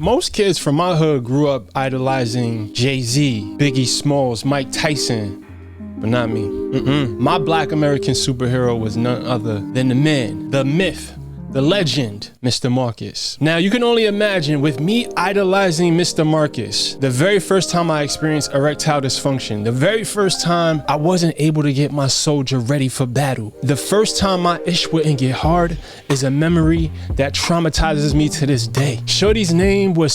Most kids from my hood grew up idolizing Jay-Z, Biggie Smalls, Mike Tyson, but not me. My black American superhero was none other than the man, the myth, the legend, Mr. Marcus. Now, you can only imagine with me idolizing Mr. Marcus, the very first time I experienced erectile dysfunction, the very first time I wasn't able to get my soldier ready for battle, the first time my ish wouldn't get hard is a memory that traumatizes me to this day. Shorty's name was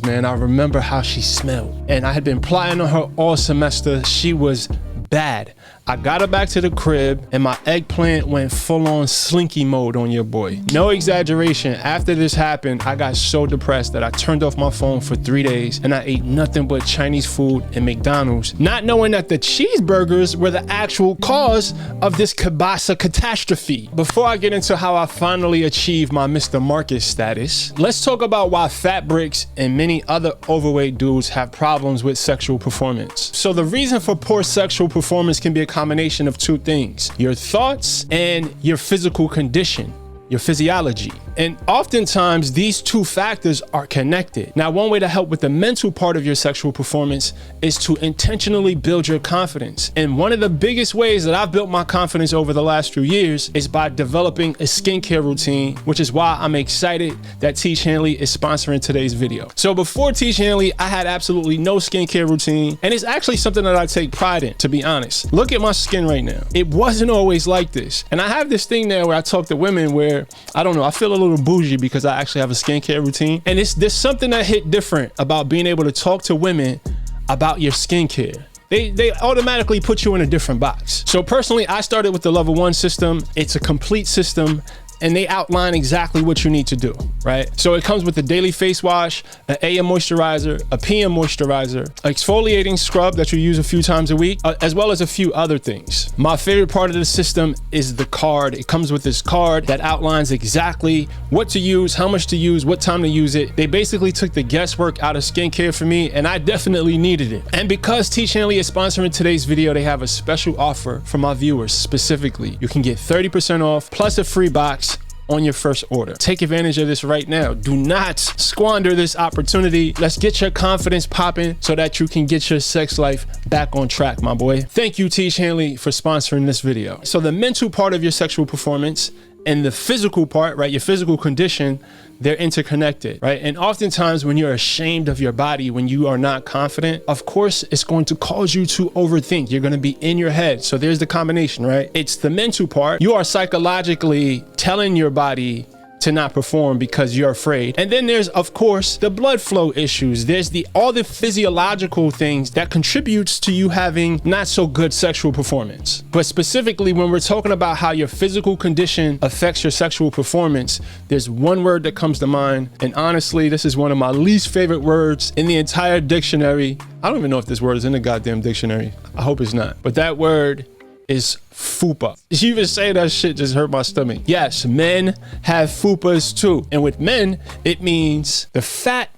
man. I remember how she smelled, and I had been plotting on her all semester. She was bad. I got her back to the crib and my eggplant went full-on slinky mode on your boy. No exaggeration, after this happened, I got so depressed that I turned off my phone for 3 days and I ate nothing but Chinese food and McDonald's, not knowing that the cheeseburgers were the actual cause of this kielbasa catastrophe. Before I get into how I finally achieved my Mr. Marcus status, let's talk about why fat Brix and many other overweight dudes have problems with sexual performance. So the reason for poor sexual performance can be a combination of two things: your thoughts and your physical condition, your physiology. And oftentimes these two factors are connected. Now, one way to help with the mental part of your sexual performance is to intentionally build your confidence. And one of the biggest ways that I've built my confidence over the last few years is by developing a skincare routine, which is why I'm excited that Teach Hanley is sponsoring today's video. So before Teach Hanley, I had absolutely no skincare routine, and it's actually something that I take pride in, to be honest. Look at my skin right now. It wasn't always like this. And I have this thing now where I talk to women where, I don't know, I feel a little bougie because I actually have a skincare routine. And there's something that hit different about being able to talk to women about your skincare. They automatically put you in a different box. So personally, I started with the level 1 system. It's a complete system, and they outline exactly what you need to do, right? So it comes with a daily face wash, an AM moisturizer, a PM moisturizer, exfoliating scrub that you use a few times a week, as well as a few other things. My favorite part of the system is the card. It comes with this card that outlines exactly what to use, how much to use, what time to use it. They basically took the guesswork out of skincare for me, and I definitely needed it. And because Teach Hanley is sponsoring today's video, they have a special offer for my viewers specifically. You can get 30% off plus a free box on your first order. Take advantage of this right now. Do not squander this opportunity. Let's get your confidence popping so that you can get your sex life back on track, my boy. Thank you, Teach Hanley, for sponsoring this video. So the mental part of your sexual performance and the physical part, right, your physical condition, they're interconnected, right? And oftentimes when you're ashamed of your body, when you are not confident, of course, it's going to cause you to overthink. You're going to be in your head. So there's the combination, right? It's the mental part. You are psychologically telling your body to not perform because you're afraid. And then there's, of course, the blood flow issues. There's all the physiological things that contributes to you having not so good sexual performance. But specifically, when we're talking about how your physical condition affects your sexual performance, there's one word that comes to mind. And honestly, this is one of my least favorite words in the entire dictionary. I don't even know if this word is in the goddamn dictionary. I hope it's not. But that word is FUPA. You even say that shit just hurt my stomach. Yes, men have FUPAs too. And with men, it means the fat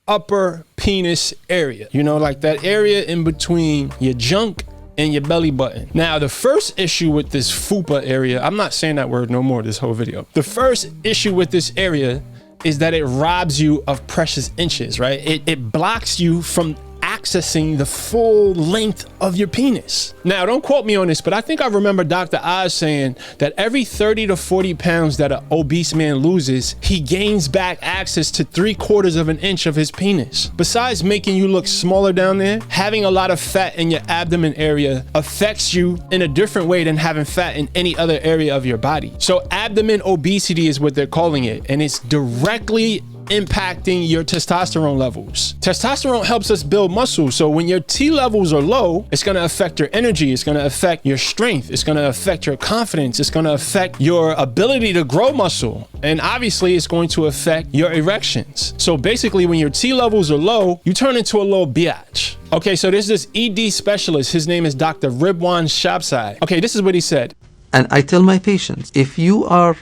upper penis area. You know, like that area in between your junk and your belly button. Now, the first issue with this FUPA area, I'm not saying that word no more this whole video. The first issue with this area is that it robs you of precious inches, right? It blocks you from accessing the full length of your penis. Now, don't quote me on this, but I think I remember Dr. Oz saying that every 30 to 40 pounds that an obese man loses, he gains back access to 3/4 of an inch of his penis. Besides making you look smaller down there, having a lot of fat in your abdomen area affects you in a different way than having fat in any other area of your body. So abdomen obesity is what they're calling it, and it's directly impacting your testosterone levels. Testosterone helps us build muscle. So when your T levels are low, it's going to affect your energy. It's going to affect your strength. It's going to affect your confidence. It's going to affect your ability to grow muscle. And obviously it's going to affect your erections. So basically when your T levels are low, you turn into a little biatch. Okay, so there's this ED specialist. His name is Dr. Ridwan Shabsai. Okay, this is what he said. And I tell my patients, if you are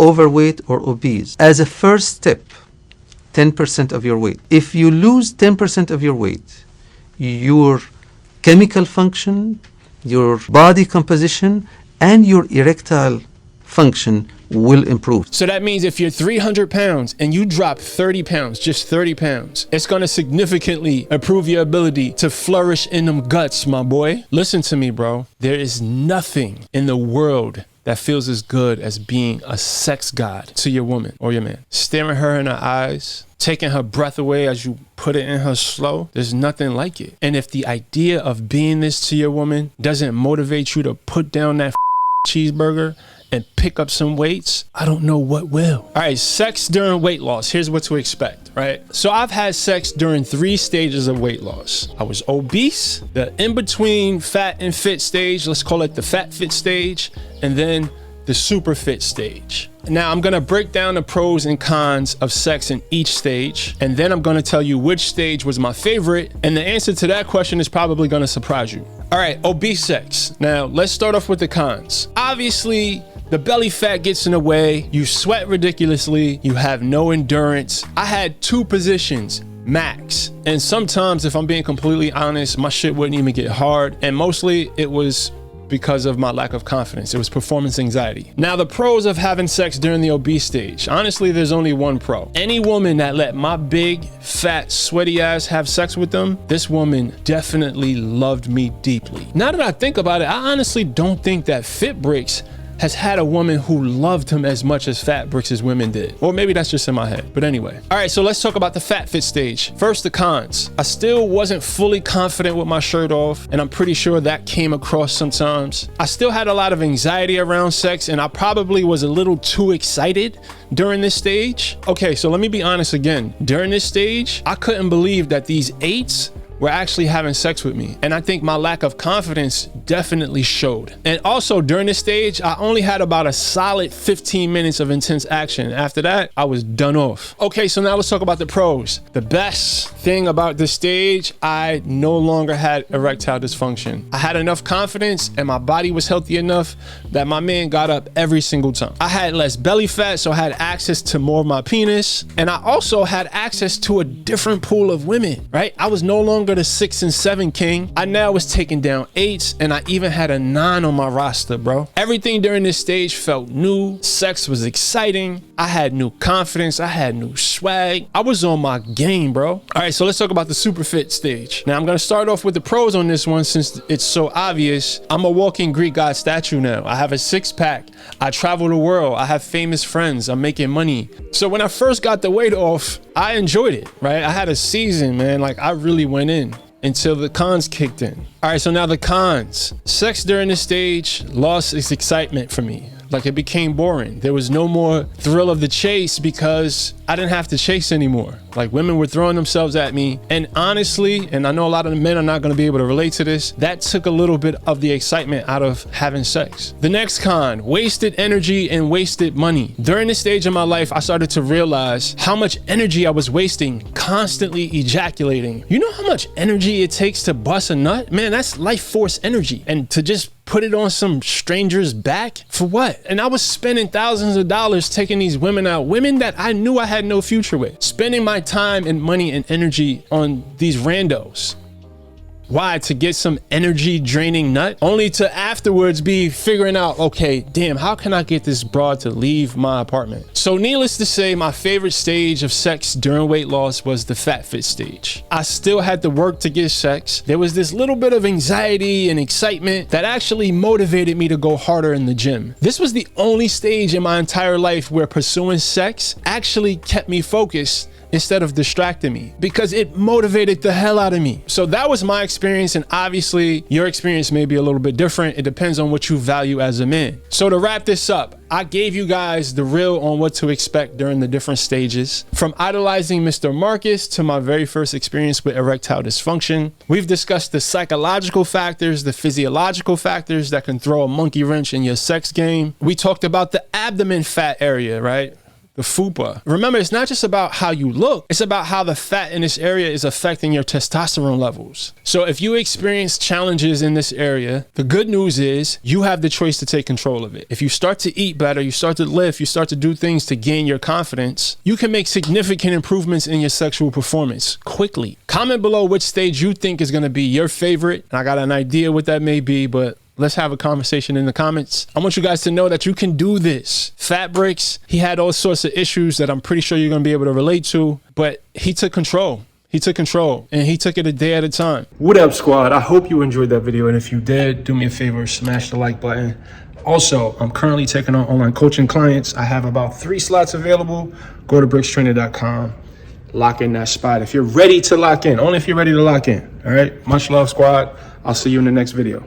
overweight or obese, as a first step, 10% of your weight. If you lose 10% of your weight, your chemical function, your body composition, and your erectile function will improve. So that means if you're 300 pounds and you drop 30 pounds, just 30 pounds, it's going to significantly improve your ability to flourish in them guts, my boy. Listen to me, bro. There is nothing in the world that feels as good as being a sex god to your woman or your man. Staring her in her eyes, taking her breath away as you put it in her slow. There's nothing like it. And if the idea of being this to your woman doesn't motivate you to put down that cheeseburger and pick up some weights, I don't know what will. All right, sex during weight loss. Here's what to expect, right? So I've had sex during 3 stages of weight loss. I was obese, the in-between fat and fit stage, let's call it the fat fit stage, and then the super fit stage. Now I'm gonna break down the pros and cons of sex in each stage, and then I'm gonna tell you which stage was my favorite, and the answer to that question is probably gonna surprise you. All right, obese sex. Now let's start off with the cons. Obviously, the belly fat gets in the way, you sweat ridiculously, you have no endurance. I had 2 positions, max. And sometimes, if I'm being completely honest, my shit wouldn't even get hard. And mostly it was because of my lack of confidence. It was performance anxiety. Now, the pros of having sex during the obese stage. Honestly, there's only one pro. Any woman that let my big, fat, sweaty ass have sex with them, this woman definitely loved me deeply. Now that I think about it, I honestly don't think that Fit Brix has had a woman who loved him as much as Fat Brix's women did. Or maybe that's just in my head, but anyway. All right, so let's talk about the fat fit stage. First, the cons. I still wasn't fully confident with my shirt off, and I'm pretty sure that came across sometimes. I still had a lot of anxiety around sex, and I probably was a little too excited during this stage. Okay, so let me be honest again. During this stage, I couldn't believe that these 8s were actually having sex with me. And I think my lack of confidence definitely showed. And also during this stage, I only had about a solid 15 minutes of intense action. After that, I was done off. Okay, so now let's talk about the pros. The best thing about this stage, I no longer had erectile dysfunction. I had enough confidence and my body was healthy enough that my man got up every single time. I had less belly fat, so I had access to more of my penis. And I also had access to a different pool of women, right? I was no longer the 6 and 7 king. I now was taking down 8s, and I even had a 9 on my roster, bro. Everything during this stage felt new. Sex was exciting. I had new confidence. I had new swag. I was on my game, bro. All right, so let's talk about the super fit stage. Now I'm gonna start off with the pros on this one since it's so obvious. I'm a walking Greek god statue now. I have a 6-pack. I travel the world. I have famous friends. I'm making money. So when I first got the weight off, I enjoyed it, right? I had a season, man. Like, I really went in until the cons kicked in. All right, so now the cons. Sex during this stage lost its excitement for me. Like, it became boring. There was no more thrill of the chase because I didn't have to chase anymore. Like, women were throwing themselves at me. And honestly, and I know a lot of the men are not gonna be able to relate to this, that took a little bit of the excitement out of having sex. The next con, wasted energy and wasted money. During this stage of my life, I started to realize how much energy I was wasting constantly ejaculating. You know how much energy it takes to bust a nut? Man, that's life force energy. And to just put it on some stranger's back for what? And I was spending thousands of dollars taking these women out, women that I knew I had no future with, spending my time and money and energy on these randos. Why? To get some energy draining nut, only to afterwards be figuring out, okay, damn, how can I get this broad to leave my apartment? So needless to say, my favorite stage of sex during weight loss was the fat fit stage. I still had to work to get sex. There was this little bit of anxiety and excitement that actually motivated me to go harder in the gym. This was the only stage in my entire life where pursuing sex actually kept me focused instead of distracting me, because it motivated the hell out of me. So that was my experience, and obviously your experience may be a little bit different. It depends on what you value as a man. So to wrap this up, I gave you guys the real on what to expect during the different stages. From idolizing Mr. Marcus to my very first experience with erectile dysfunction. We've discussed the psychological factors, the physiological factors that can throw a monkey wrench in your sex game. We talked about the abdomen fat area, right? The FUPA. Remember, it's not just about how you look, it's about how the fat in this area is affecting your testosterone levels. So if you experience challenges in this area, the good news is you have the choice to take control of it. If you start to eat better, you start to lift, you start to do things to gain your confidence, you can make significant improvements in your sexual performance quickly. Comment below which stage you think is gonna be your favorite. And I got an idea what that may be, but Let's have a conversation in the comments. I want you guys to know that you can do this. Fat Brix, he had all sorts of issues that I'm pretty sure you're gonna be able to relate to, but he took control. He took control and he took it a day at a time. What up, squad? I hope you enjoyed that video. And if you did, do me a favor, smash the like button. Also, I'm currently taking on online coaching clients. I have about 3 slots available. Go to brixtrainer.com. Lock in that spot. If you're ready to lock in, only if you're ready to lock in. All right. Much love, squad. I'll see you in the next video.